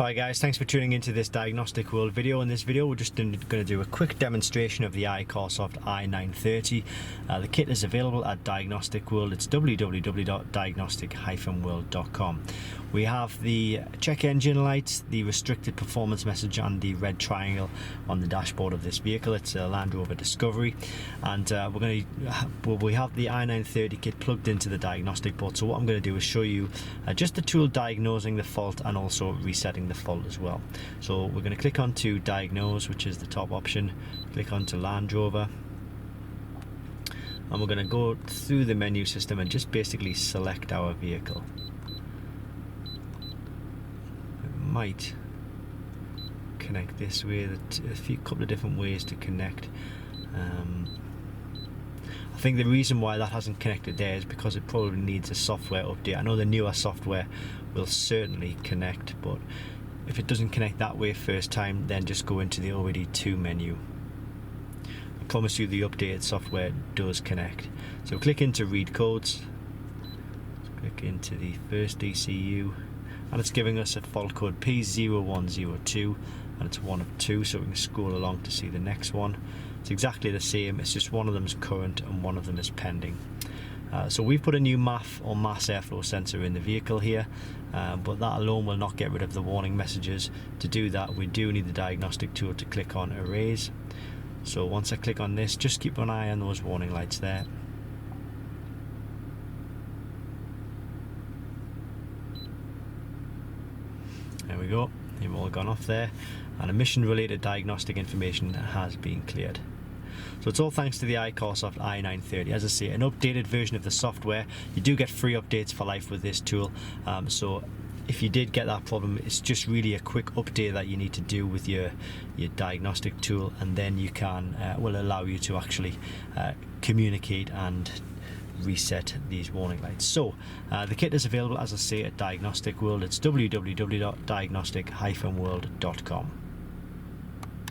Hi guys, thanks for tuning into this Diagnostic World video. In this video we're just going to do a quick demonstration of the iCarsoft i930. The kit is available at Diagnostic World. It's www.diagnostic-world.com. We have the check engine light, the restricted performance message and the red triangle on the dashboard of this vehicle. It's a Land Rover Discovery, and we have the i930 kit plugged into the diagnostic board. So what I'm going to do is show you just the tool diagnosing the fault and also resetting the fault as well. So we're going to click onto Diagnose, which is the top option, click onto Land Rover, and we're going to go through the menu system and just basically select our vehicle. It might connect this way. There's a couple of different ways to connect. I think the reason why that hasn't connected there is because it probably needs a software update. I know the newer software will certainly connect, but if it doesn't connect that way first time, then just go into the OBD2 menu. I promise you the updated software does connect. So click into read codes, click into the first ECU, and it's giving us a fault code P0102, and it's one of two, so we can scroll along to see the next one. It's exactly the same, it's just one of them is current and one of them is pending. So we've put a new MAF or mass airflow sensor in the vehicle here, but that alone will not get rid of the warning messages. To do that, we do need the diagnostic tool to click on Erase. So once I click on this, just keep an eye on those warning lights there. There we go, they've all gone off there, and emission related diagnostic information has been cleared. So it's all thanks to the iCarsoft i930. As I say, an updated version of the software. You do get free updates for life with this tool. So if you did get that problem, it's just really a quick update that you need to do with your diagnostic tool, and then you can will allow you to actually communicate and reset these warning lights. So the kit is available, as I say, at Diagnostic World. It's www.diagnostic-world.com.